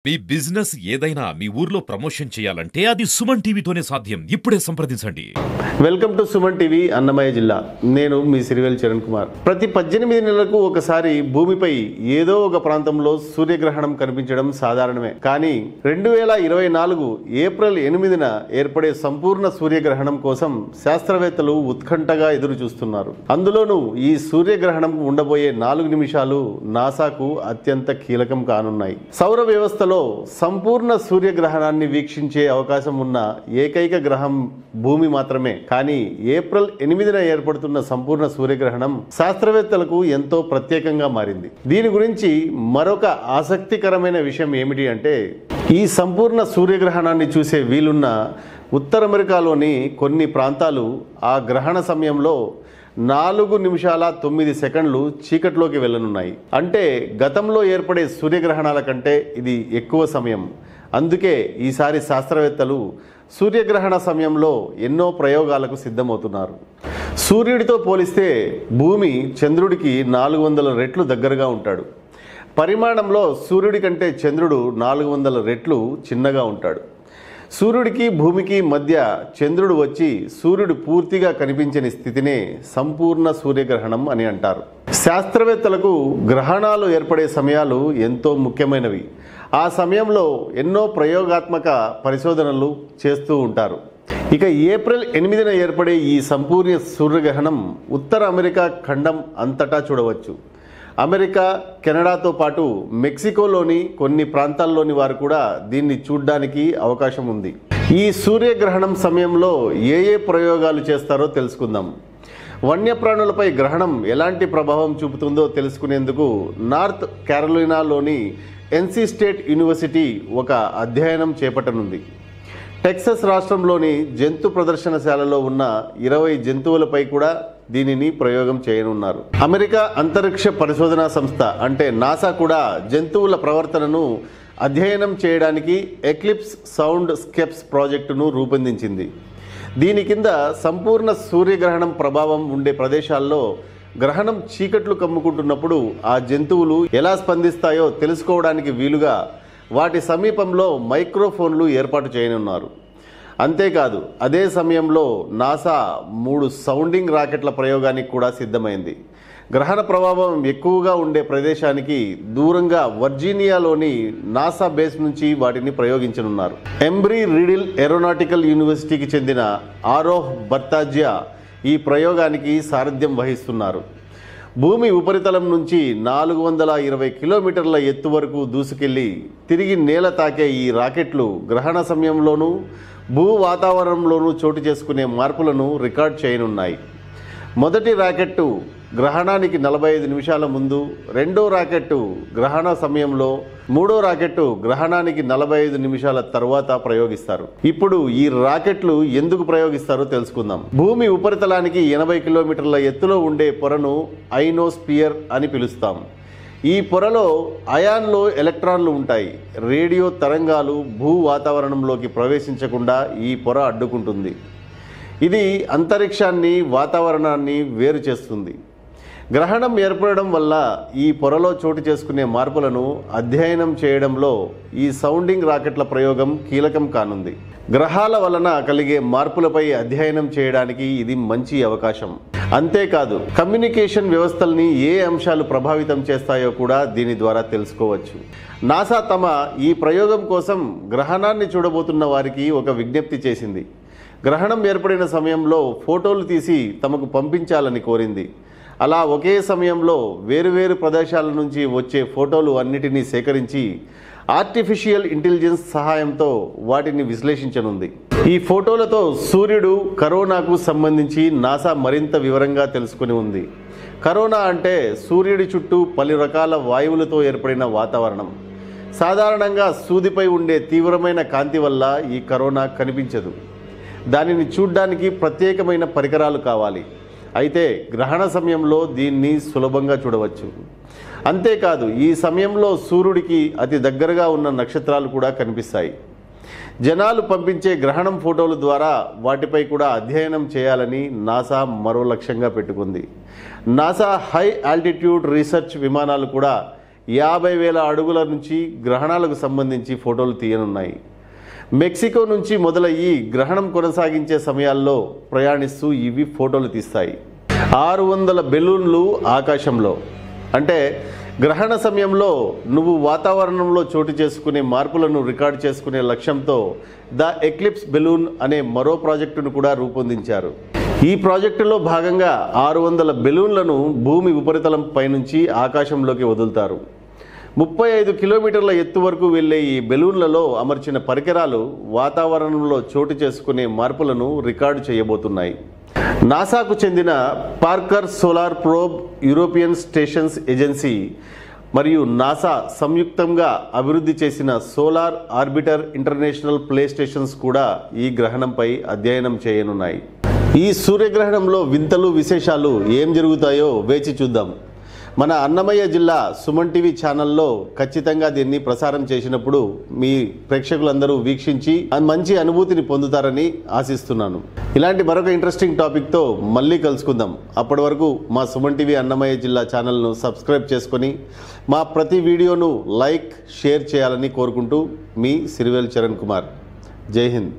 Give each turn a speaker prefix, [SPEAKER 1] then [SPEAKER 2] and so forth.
[SPEAKER 1] మీ business ఏదైనా మీ ఊర్లో promotion చేయాలంటే అది సుమన్ టీవీతోనే సాధ్యం. ఇప్పుడే సంప్రదించండి.
[SPEAKER 2] Welcome to Suman TV, Annamayya జిల్లా. నేను మీ సిరివెల్ చరణ్ కుమార్. ప్రతి 18 నెలలకు ఒకసారి భూమిపై ఏదో ఒక ప్రాంతంలో సూర్యగ్రహణం కనిపించడం సాధారణమే. కానీ 2024 ఏప్రిల్ 8న ఏర్పడే సంపూర్ణ సూర్యగ్రహణం కోసం శాస్త్రవేత్తలు ఉత్కంఠగా ఎదురు చూస్తున్నారు. అందులోనూ ఈ సూర్యగ్రహణం ఉండబోయే 4 నిమిషాలు నాసాకు అత్యంత కీలకం కానున్నాయి. సౌర వ్యవస్థలో సంపూర్ణ సూర్యగ్రహణాన్ని వీక్షించే అవకాశం ఉన్న ఏకైక గ్రహం భూమి మాత్రమే. కానీ ఏప్రిల్ 8న ఏర్పడుతున్న సంపూర్ణ సూర్యగ్రహణం శాస్త్రవేత్తలకు ఎంతో ప్రత్యేకంగా మారింది. దీని గురించి మరొక ఆసక్తికరమైన విషయం ఏమిటి అంటే, ఈ సంపూర్ణ సూర్యగ్రహణాన్ని చూసే వీలున్న ఉత్తర అమెరికాలోని కొన్ని ప్రాంతాలు ఆ గ్రహణ సమయంలో 4 నిమిషాల 9 సెకండ్లు చీకట్లోకి వెళ్ళనున్నాయి. అంటే గతంలో ఏర్పడే సూర్యగ్రహణాల కంటే ఇది ఎక్కువ సమయం. అందుకే ఈసారి శాస్త్రవేత్తలు సూర్యగ్రహణ సమయంలో ఎన్నో ప్రయోగాలకు సిద్ధమవుతున్నారు. సూర్యుడితో పోలిస్తే భూమి చంద్రుడికి 400 రెట్లు దగ్గరగా ఉంటాడు. పరిమాణంలో సూర్యుడి కంటే చంద్రుడు 400 రెట్లు చిన్నగా ఉంటాడు. సూర్యుడికి భూమికి మధ్య చంద్రుడు వచ్చి సూర్యుడు పూర్తిగా కనిపించని స్థితినే సంపూర్ణ సూర్యగ్రహణం అని అంటారు. శాస్త్రవేత్తలకు గ్రహణాలు ఏర్పడే సమయాలు ఎంతో ముఖ్యమైనవి. ఆ సమయంలో ఎన్నో ప్రయోగాత్మక పరిశోధనలు చేస్తూ ఉంటారు. ఇక ఏప్రిల్ 8న ఏర్పడే ఈ సంపూర్ణ సూర్యగ్రహణం ఉత్తర అమెరికా ఖండం అంతటా చూడవచ్చు. అమెరికా, కెనడాతో పాటు మెక్సికోలోని కొన్ని ప్రాంతాల్లోని వారు కూడా దీన్ని చూడ్డానికి అవకాశం ఉంది. ఈ సూర్యగ్రహణం సమయంలో ఏ ప్రయోగాలు చేస్తారో తెలుసుకుందాం. వన్యప్రాణులపై గ్రహణం ఎలాంటి ప్రభావం చూపుతుందో తెలుసుకునేందుకు నార్త్ క్యారోలినాలోని ఎన్సీ స్టేట్ యూనివర్సిటీ ఒక అధ్యయనం చేపట్టనుంది. టెక్సస్ రాష్ట్రంలోని జంతు ప్రదర్శనశాలలో ఉన్న 20 జంతువులపై కూడా దీనిని ప్రయోగం చేయనున్నారు. అమెరికా అంతరిక్ష పరిశోధనా సంస్థ అంటే నాసా కూడా జంతువుల ప్రవర్తనను అధ్యయనం చేయడానికి ఎక్లిప్స్ సౌండ్ స్కెప్స్ ప్రాజెక్టును రూపొందించింది. దీని కింద సంపూర్ణ సూర్యగ్రహణం ప్రభావం ఉండే ప్రదేశాల్లో గ్రహణం చీకట్లు కమ్ముకుంటున్నప్పుడు ఆ జంతువులు ఎలా స్పందిస్తాయో తెలుసుకోవడానికి వీలుగా వాటి సమీపంలో మైక్రోఫోన్లు ఏర్పాటు చేయనున్నారు. అంతేకాదు, అదే సమయంలో నాసా 3 సౌండింగ్ రాకెట్ల ప్రయోగానికి కూడా సిద్ధమైంది. గ్రహణ ప్రభావం ఎక్కువగా ఉండే ప్రదేశానికి దూరంగా వర్జీనియాలోని నాసా బేస్ నుంచి వాటిని ప్రయోగించనున్నారు. ఎంబ్రీ రీడిల్ ఏరోనాటికల్ యూనివర్సిటీకి చెందిన ఆరోహ్ భట్టాచార్య ఈ ప్రయోగానికి సారథ్యం వహిస్తున్నారు. భూమి ఉపరితలం నుంచి 420 కిలోమీటర్ల ఎత్తు వరకు దూసుకెళ్లి తిరిగి నేల తాకే ఈ రాకెట్లు గ్రహణ సమయంలోనూ భూ వాతావరణంలోనూ చోటు చేసుకునే మార్పులను రికార్డ్ చేయనున్నాయి. మొదటి రాకెట్టు గ్రహణానికి 45 నిమిషాల ముందు, రెండో రాకెట్టు గ్రహణ సమయంలో, మూడో రాకెట్టు గ్రహణానికి 45 నిమిషాల తర్వాత ప్రయోగిస్తారు. ఇప్పుడు ఈ రాకెట్లు ఎందుకు ప్రయోగిస్తారో తెలుసుకుందాం. భూమి ఉపరితలానికి 80 కిలోమీటర్ల ఎత్తులో ఉండే పొరను ఐనోస్పియర్ అని పిలుస్తాం. ఈ పొరలో అయాన్లో ఎలక్ట్రాన్లు ఉంటాయి. రేడియో తరంగాలు భూ వాతావరణంలోకి ప్రవేశించకుండా ఈ పొర అడ్డుకుంటుంది. ఇది అంతరిక్షాన్ని, వాతావరణాన్ని వేరు చేస్తుంది. గ్రహణం ఏర్పడడం వల్ల ఈ పొరలో చోటు చేసుకునే మార్పులను అధ్యయనం చేయడంలో ఈ సౌండింగ్ రాకెట్ల ప్రయోగం కీలకం కానుంది. గ్రహాల వలన కలిగే మార్పులపై అధ్యయనం చేయడానికి ఇది మంచి అవకాశం. అంతేకాదు, కమ్యూనికేషన్ వ్యవస్థల్ని ఏ అంశాలు ప్రభావితం చేస్తాయో కూడా దీని ద్వారా తెలుసుకోవచ్చు. నాసా తమ ఈ ప్రయోగం కోసం గ్రహణాన్ని చూడబోతున్న వారికి ఒక విజ్ఞప్తి చేసింది. గ్రహణం ఏర్పడిన సమయంలో ఫోటోలు తీసి తమకు పంపించాలని కోరింది. అలా ఒకే సమయంలో వేరువేరు ప్రదేశాల నుంచి వచ్చే ఫోటోలు అన్నిటినీ సేకరించి ఆర్టిఫిషియల్ ఇంటెలిజెన్స్ సహాయంతో వాటిని విశ్లేషించనుంది. ఈ ఫోటోలతో సూర్యుడు, కరోనాకు సంబంధించి నాసా మరింత వివరంగా తెలుసుకుని ఉంది. కరోనా అంటే సూర్యుడి చుట్టూ పలు రకాల వాయువులతో ఏర్పడిన వాతావరణం. సాధారణంగా సూదిపై ఉండే తీవ్రమైన కాంతి వల్ల ఈ కరోనా కనిపించదు. దానిని చూడ్డానికి ప్రత్యేకమైన పరికరాలు కావాలి. అయితే గ్రహణ సమయంలో దీన్ని సులభంగా చూడవచ్చు. అంతేకాదు, ఈ సమయంలో సూర్యుడికి అతి దగ్గరగా ఉన్న నక్షత్రాలు కూడా కనిపిస్తాయి. జనాలు పంపించే గ్రహణం ఫోటోల ద్వారా వాటిపై కూడా అధ్యయనం చేయాలని నాసా మరో లక్ష్యంగా పెట్టుకుంది. నాసా హై ఆల్టిట్యూడ్ రీసెర్చ్ విమానాలు కూడా 50,000 అడుగుల నుంచి గ్రహణాలకు సంబంధించి ఫోటోలు తీయనున్నాయి. మెక్సికో నుంచి మొదలయ్యి గ్రహణం కొనసాగించే సమయాల్లో ప్రయాణిస్తూ ఇవి ఫోటోలు తీస్తాయి. 600 బెలూన్లు ఆకాశంలో. అంటే గ్రహణ సమయంలో నువ్వు వాతావరణంలో చోటు చేసుకునే మార్పులను రికార్డు చేసుకునే లక్ష్యంతో ద ఎక్లిప్స్ బెలూన్ అనే మరో ప్రాజెక్టును కూడా రూపొందించారు. ఈ ప్రాజెక్టులో భాగంగా 600 బెలూన్లను భూమి ఉపరితలం పైనుంచి ఆకాశంలోకి వదులుతారు. 35 కిలోమీటర్ల ఎత్తు వరకు వెళ్లే ఈ బెలూన్లలో అమర్చిన పరికరాలు వాతావరణంలో చోటు చేసుకునే మార్పులను రికార్డు చేయబోతున్నాయి. నాసాకు చెందిన Parker solar probe, European stations agency మరియు నాసా సంయుక్తంగా అభివృద్ధి చేసిన solar orbiter international play stations కూడా ఈ గ్రహణంపై అధ్యయనం చేయనున్నాయి. ఈ సూర్యగ్రహణంలో వింతలు విశేషాలు ఏం జరుగుతాయో వేచి చూద్దాం. మన అన్నమయ్య జిల్లా సుమన్ టీవీ ఛానల్లో ఖచ్చితంగా దీన్ని ప్రసారం చేసినప్పుడు మీ ప్రేక్షకులందరూ వీక్షించి మంచి అనుభూతిని పొందుతారని ఆశిస్తున్నాను. ఇలాంటి మరొక ఇంట్రెస్టింగ్ టాపిక్తో మళ్ళీ కలుసుకుందాం. అప్పటి వరకు మా సుమన్ టీవీ అన్నమయ్య జిల్లా ఛానల్ను సబ్స్క్రైబ్ చేసుకొని మా ప్రతి వీడియోను లైక్, షేర్ చేయాలని కోరుకుంటూ మీ సిరివేల్ చరణ్ కుమార్. జై హింద్.